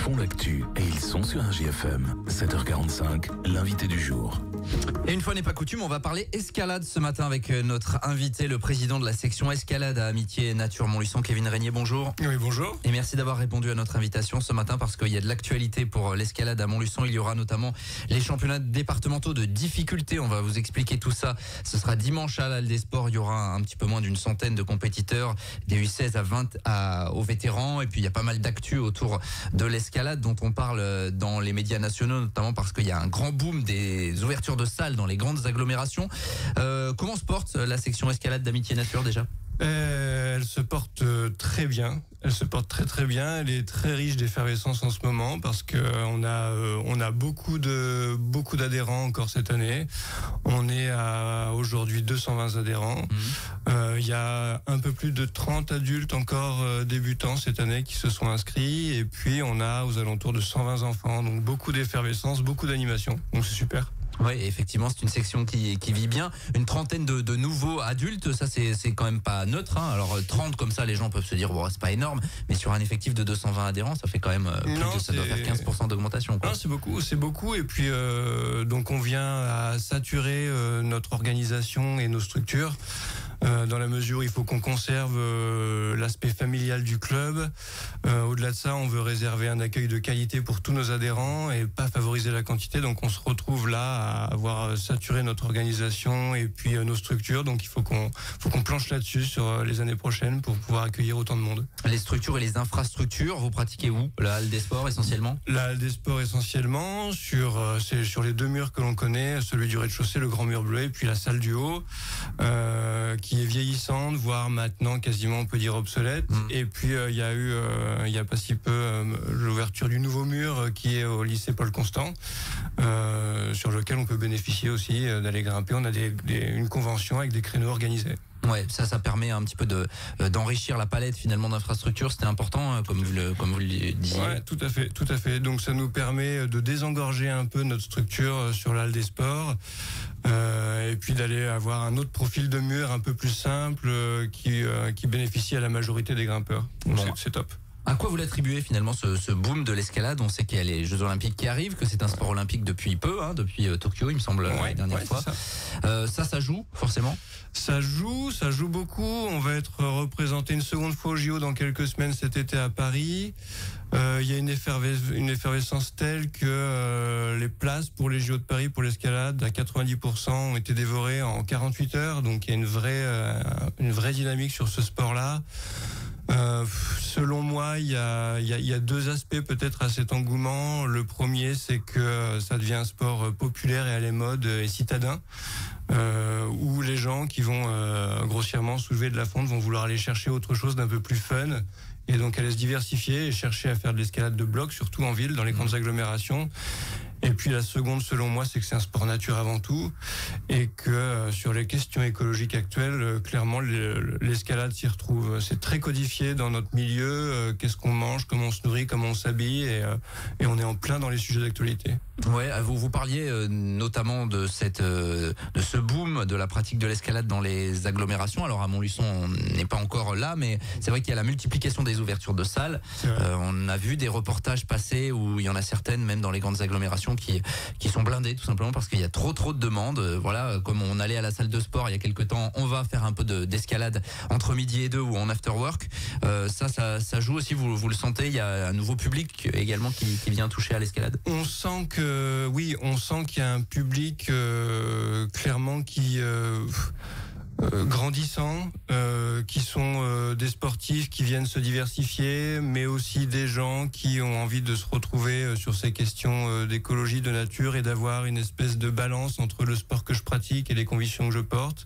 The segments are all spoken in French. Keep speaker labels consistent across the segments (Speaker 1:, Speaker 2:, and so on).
Speaker 1: font l'actu et ils sont sur un GFM. 7h45, l'invité du jour.
Speaker 2: Et une fois n'est pas coutume, on va parler escalade ce matin avec notre invité, le président de la section escalade à Amitié Nature Montluçon, Kevin Régnier. Bonjour.
Speaker 3: Oui, bonjour.
Speaker 2: Et merci d'avoir répondu à notre invitation ce matin parce qu'il y a de l'actualité pour l'escalade à Montluçon. Il y aura notamment les championnats départementaux de difficulté. On va vous expliquer tout ça. Ce sera dimanche à l'Halle des Sports. Il y aura un petit peu moins d'une centaine de compétiteurs, des U16 à 20 aux vétérans. Et puis il y a pas mal d'actu autour de l'escalade dont on parle dans les médias nationaux, notamment parce qu'il y a un grand boom des ouvertures de salles dans les grandes agglomérations. Comment se porte la section escalade d'Amitié Nature déjà ?
Speaker 3: Elle se porte très bien. Elle se porte très très bien. Elle est très riche d'effervescence en ce moment parce que on a beaucoup d'adhérents encore cette année. On est à aujourd'hui 220 adhérents. Il y a un peu plus de 30 adultes encore débutants cette année qui se sont inscrits et puis on a aux alentours de 120 enfants. Donc beaucoup d'effervescence, beaucoup d'animation. Donc c'est super.
Speaker 2: Oui, effectivement, c'est une section qui vit bien. Une trentaine de nouveaux adultes, ça c'est quand même pas neutre. Hein. Alors 30 comme ça, les gens peuvent se dire bon, c'est pas énorme, mais sur un effectif de 220 adhérents, ça fait quand même ça doit faire 15% d'augmentation. Quoi.
Speaker 3: Non, c'est beaucoup. Et puis donc on vient à saturer notre organisation et nos structures. Dans la mesure où il faut qu'on conserve l'aspect familial du club. Au-delà de ça, on veut réserver un accueil de qualité pour tous nos adhérents et pas favoriser la quantité. Donc on se retrouve là à avoir saturé notre organisation et puis nos structures. Donc il faut qu'on planche là-dessus sur les années prochaines pour pouvoir accueillir autant de monde.
Speaker 2: Les structures et les infrastructures, vous pratiquez où ? La Halle des Sports essentiellement ?
Speaker 3: La Halle des Sports essentiellement, c'est sur les deux murs que l'on connaît, celui du rez-de-chaussée, le grand mur bleu, et puis la salle du haut, qui est vieillissante, voire maintenant quasiment on peut dire obsolète. Et puis il y a eu il y a pas si peu l'ouverture du nouveau mur qui est au lycée Paul Constant, sur lequel on peut bénéficier aussi d'aller grimper. On a une convention avec des créneaux organisés.
Speaker 2: Ouais, ça permet un petit peu d'enrichir la palette finalement d'infrastructures. C'était important, comme vous le disiez.
Speaker 3: Ouais, tout à fait. Donc ça nous permet de désengorger un peu notre structure sur la Halle des Sports, et puis d'aller avoir un autre profil de mur un peu plus simple qui bénéficie à la majorité des grimpeurs. Donc c'est top.
Speaker 2: À quoi vous l'attribuez finalement ce boom de l'escalade ? On sait qu'il y a les Jeux Olympiques qui arrivent, que c'est un sport olympique depuis peu, depuis Tokyo, il me semble, la dernière fois. Ça joue forcément ?
Speaker 3: Ça joue beaucoup. On va être représenté une seconde fois au JO dans quelques semaines cet été à Paris. Il y a une effervescence telle que les places pour les JO de Paris pour l'escalade à 90% ont été dévorées en 48 heures. Donc il y a une vraie dynamique sur ce sport-là. Selon moi, il y a deux aspects peut-être à cet engouement. Le premier, c'est que ça devient un sport populaire et à la mode et citadin, où les gens qui vont grossièrement soulever de la fonte vont vouloir aller chercher autre chose d'un peu plus fun et donc aller se diversifier et chercher à faire de l'escalade de bloc, surtout en ville, dans les grandes agglomérations. Et puis la seconde, selon moi, c'est que c'est un sport nature avant tout et que sur les questions écologiques actuelles, clairement, l'escalade s'y retrouve. C'est très codifié dans notre milieu, qu'est-ce qu'on mange, comment on se nourrit, comment on s'habille et on est en plein dans les sujets d'actualité.
Speaker 2: Ouais, vous parliez notamment de ce boom de la pratique de l'escalade dans les agglomérations. Alors à Montluçon, on n'est pas encore là, mais c'est vrai qu'il y a la multiplication des ouvertures de salles. On a vu des reportages passer où il y en a certaines, même dans les grandes agglomérations, qui sont blindées tout simplement parce qu'il y a trop de demandes. Voilà, comme on allait à la salle de sport il y a quelques temps, on va faire un peu d'escalade entre midi et 2 ou en after work. Ça joue aussi, vous le sentez, il y a un nouveau public également qui vient toucher à l'escalade.
Speaker 3: On sent qu'il y a un public clairement qui grandissant, qui sont des sportifs qui viennent se diversifier, mais aussi des gens qui ont envie de se retrouver sur ces questions d'écologie, de nature et d'avoir une espèce de balance entre le sport que je pratique et les convictions que je porte.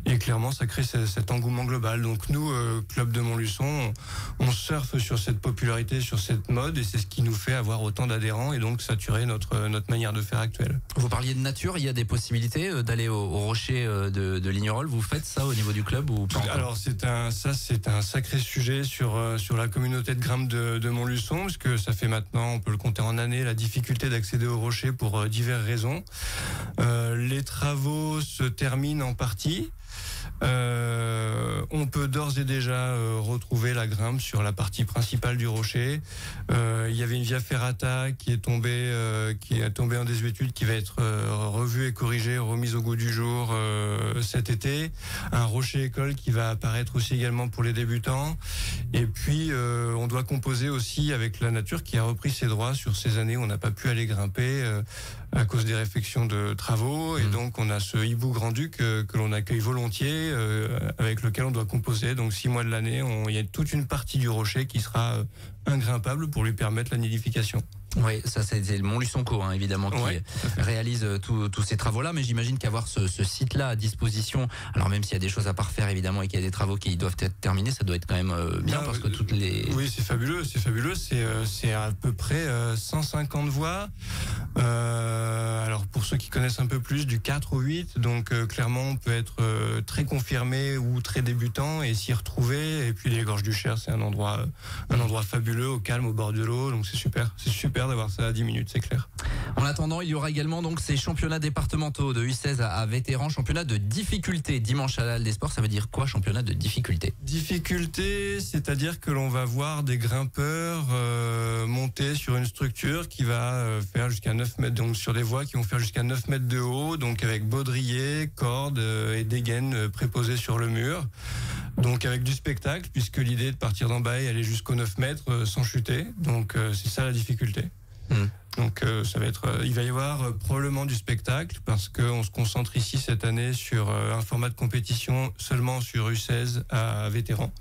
Speaker 3: Et clairement, ça crée cet engouement global. Donc nous, Club de Montluçon, on surfe sur cette popularité, sur cette mode, et c'est ce qui nous fait avoir autant d'adhérents et donc saturer notre manière de faire actuelle.
Speaker 2: Vous parliez de nature, il y a des possibilités d'aller au rocher de Lignerolles. Vous faites ça au niveau du club ou pas encore ?
Speaker 3: Alors c'est un sacré sujet sur la communauté de grimpe de Montluçon, parce que ça fait maintenant, on peut le compter en années, la difficulté d'accéder au rocher pour diverses raisons. Les travaux se terminent en partie. On peut d'ores et déjà retrouver la grimpe sur la partie principale du rocher. Il y avait une via ferrata qui est tombée en désuétude, qui va être revue et corrigée, remise au goût du jour cet été. Un rocher école qui va apparaître aussi également pour les débutants. Et puis on doit composer aussi avec la nature qui a repris ses droits sur ces années où on n'a pas pu aller grimper à cause des réfections de travaux. Et donc on a ce hibou grand-duc que l'on accueille volontiers, avec lequel on doit composer. Donc 6 mois de l'année, il y a toute une partie du rocher qui sera ingrimpable pour lui permettre la nidification.
Speaker 2: Oui, ça c'est le Montluçon-Co, hein, évidemment, qui réalise tous ces travaux-là. Mais j'imagine qu'avoir ce site-là à disposition, alors même s'il y a des choses à parfaire évidemment et qu'il y a des travaux qui doivent être terminés, ça doit être quand même bien parce que toutes les...
Speaker 3: Oui, c'est fabuleux. C'est à peu près 150 voies. Alors pour ceux qui connaissent un peu plus, du 4 au 8, donc clairement on peut être très confirmé ou très débutant et s'y retrouver. Et puis les Gorges du Cher, c'est un endroit fabuleux, au calme, au bord de l'eau, donc c'est super d'avoir ça à 10 minutes, c'est clair.
Speaker 2: En attendant, il y aura également donc ces championnats départementaux de U16 à vétérans, championnat de difficulté dimanche à la Halle des Sports. Ça veut dire quoi, championnat de difficulté?
Speaker 3: Difficulté, c'est-à-dire que l'on va voir des grimpeurs monter sur une structure qui va faire jusqu'à 9 mètres, donc sur des voies qui vont faire jusqu'à 9 mètres de haut, donc avec baudrier, cordes et des gaines préposées sur le mur. Donc avec du spectacle, puisque l'idée est de partir d'en bas et aller jusqu'aux 9 mètres sans chuter. Donc c'est ça la difficulté. Donc il va y avoir probablement du spectacle parce qu'on se concentre ici cette année sur un format de compétition seulement sur U16 à vétérans.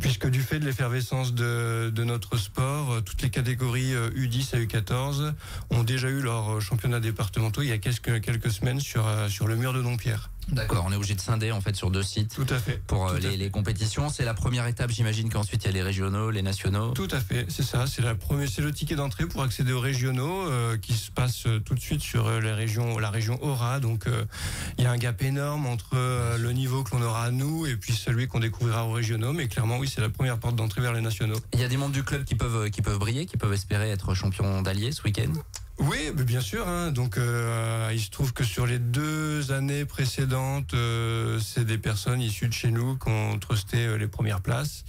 Speaker 3: Puisque du fait de l'effervescence de notre sport, toutes les catégories U10 à U14 ont déjà eu leur championnat départementaux il y a quelques semaines sur le mur de Dompierre.
Speaker 2: D'accord, on est obligé de scinder en fait sur 2 sites.
Speaker 3: Tout à fait.
Speaker 2: Pour les compétitions, c'est la première étape, j'imagine qu'ensuite il y a les régionaux, les nationaux.
Speaker 3: Tout à fait, c'est ça, c'est le ticket d'entrée pour accéder aux régionaux qui se passe tout de suite sur la région Aura. Donc il y a un gap énorme entre le niveau que l'on aura nous et puis celui qu'on découvrira aux régionaux, mais clairement oui, c'est la première porte d'entrée vers les nationaux.
Speaker 2: Il y a des membres du club qui peuvent briller, qui peuvent espérer être champions d'alliés ce week-end.
Speaker 3: Oui, mais bien sûr. Hein. Donc, il se trouve que sur les 2 années précédentes, c'est des personnes issues de chez nous qui ont trusté les premières places.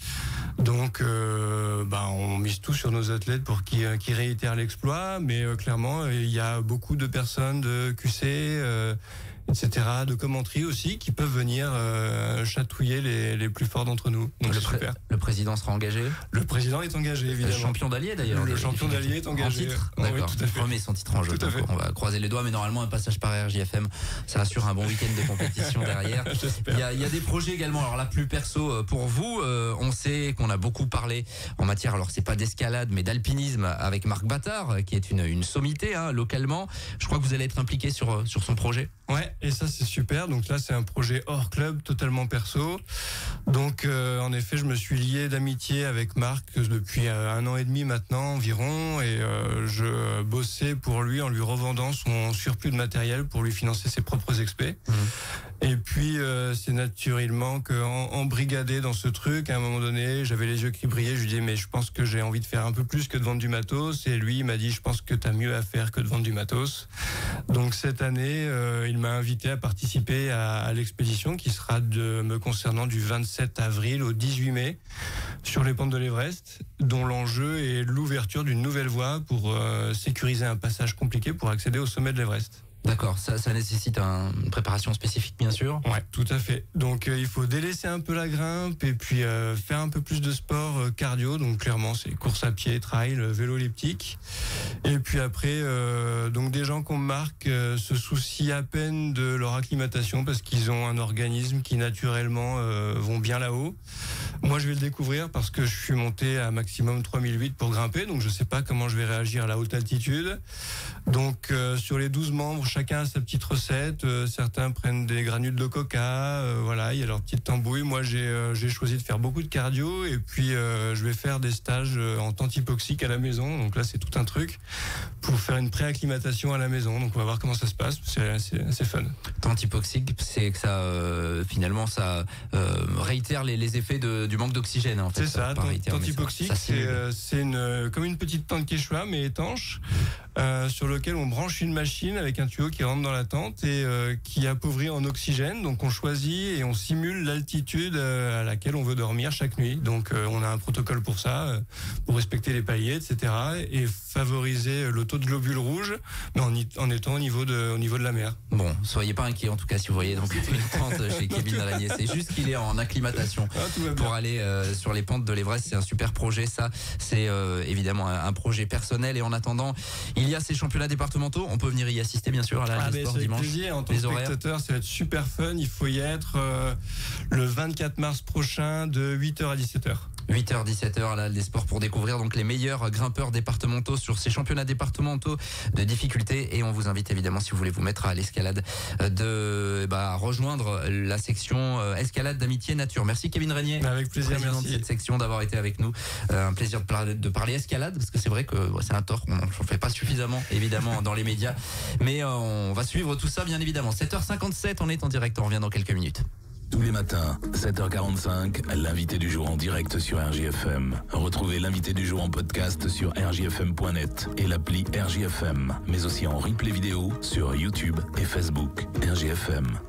Speaker 3: Donc, on mise tout sur nos athlètes pour qu'ils réitèrent l'exploit. Mais clairement, il y a beaucoup de personnes de QC, etc., de commenterie aussi, qui peuvent venir chatouiller les plus forts d'entre nous. Donc c'est super.
Speaker 2: Le président sera engagé?
Speaker 3: Le président est engagé, évidemment.
Speaker 2: Le champion d'allié d'ailleurs.
Speaker 3: Le champion d'allié est engagé.
Speaker 2: En titre. D'accord.
Speaker 3: Oui, tout à fait.
Speaker 2: Remet son titre en jeu. On va croiser les doigts, mais normalement un passage par RJFM, ça assure un bon week-end de compétition derrière. Il y a des projets également. Alors là, plus perso pour vous, on sait qu'on a beaucoup parlé en matière, alors c'est pas d'escalade, mais d'alpinisme avec Marc Battard, qui est une sommité localement. Je crois que vous allez être impliqué sur son projet.
Speaker 3: Ouais, et ça c'est super. Donc là c'est un projet hors club, totalement perso. Donc en effet je me suis lié d'amitié avec Marc depuis 1 an et demi maintenant environ, et je bossais pour lui en lui revendant son surplus de matériel pour lui financer ses propres expés. Et puis c'est naturellement qu'en brigadé dans ce truc, à un moment donné, j'avais les yeux qui brillaient, je lui dis mais je pense que j'ai envie de faire un peu plus que de vendre du matos, et lui il m'a dit je pense que t'as mieux à faire que de vendre du matos. Donc cette année, il m'a invité à participer à l'expédition qui sera me concernant du 27 avril au 18 mai sur les pentes de l'Everest, dont l'enjeu est l'ouverture d'une nouvelle voie pour sécuriser un passage compliqué pour accéder au sommet de l'Everest.
Speaker 2: D'accord, ça nécessite une préparation spécifique bien sûr.
Speaker 3: Ouais, tout à fait. Donc il faut délaisser un peu la grimpe et puis faire un peu plus de sport cardio. Donc clairement c'est course à pied, trail, vélo elliptique. Et puis après, donc des gens qu'on marque se soucient à peine de leur acclimatation parce qu'ils ont un organisme qui naturellement vont bien là-haut. Moi je vais le découvrir parce que je suis monté à maximum 3008 pour grimper, donc je sais pas comment je vais réagir à la haute altitude. Donc sur les 12 membres, chacun a sa petite recette. Certains prennent des granules de coca, voilà, il y a leur petite tambouille. Moi j'ai choisi de faire beaucoup de cardio et puis je vais faire des stages en tente hypoxique à la maison. Donc là c'est tout un truc pour faire une pré-acclimatation à la maison. Donc on va voir comment ça se passe, c'est fun.
Speaker 2: Tente hypoxique, c'est que ça finalement ça réitère les effets du manque d'oxygène en fait.
Speaker 3: C'est ça, tente hypoxique, c'est comme une petite tente Quechua mais étanche. sur lequel on branche une machine avec un tuyau qui rentre dans la tente et qui est appauvri en oxygène. Donc on choisit et on simule l'altitude à laquelle on veut dormir chaque nuit. Donc on a un protocole pour ça, pour respecter les paliers, etc. et favoriser le taux de globules rouges, mais en étant au niveau de la mer.
Speaker 2: Bon, soyez pas inquiets en tout cas si vous voyez donc une tente chez Kevin Régnier. C'est juste qu'il est en acclimatation pour aller sur les pentes de l'Everest. C'est un super projet, ça. C'est évidemment un projet personnel. Et en attendant, il y a ces championnats départementaux. On peut venir y assister bien sûr à la Sport dimanche.
Speaker 3: Plaisir, en tant que spectateur, ça va être super fun. Il faut y être le 24 mars prochain de 8h à 17h.
Speaker 2: 8h, 17h à la Halle des Sports pour découvrir donc les meilleurs grimpeurs départementaux sur ces championnats départementaux de difficulté. Et on vous invite évidemment, si vous voulez vous mettre à l'escalade, à rejoindre la section escalade d'amitié nature. Merci Kevin Régnier.
Speaker 3: Avec plaisir,
Speaker 2: président
Speaker 3: merci
Speaker 2: de cette section, d'avoir été avec nous. Un plaisir de parler escalade, parce que c'est vrai que c'est un tort, on n'en fait pas suffisamment évidemment dans les médias. Mais on va suivre tout ça bien évidemment. 7h57, on est en direct, on revient dans quelques minutes.
Speaker 1: Tous les matins, 7h45, l'invité du jour en direct sur RJFM. Retrouvez l'invité du jour en podcast sur rjfm.net et l'appli RJFM, mais aussi en replay vidéo sur YouTube et Facebook. RJFM.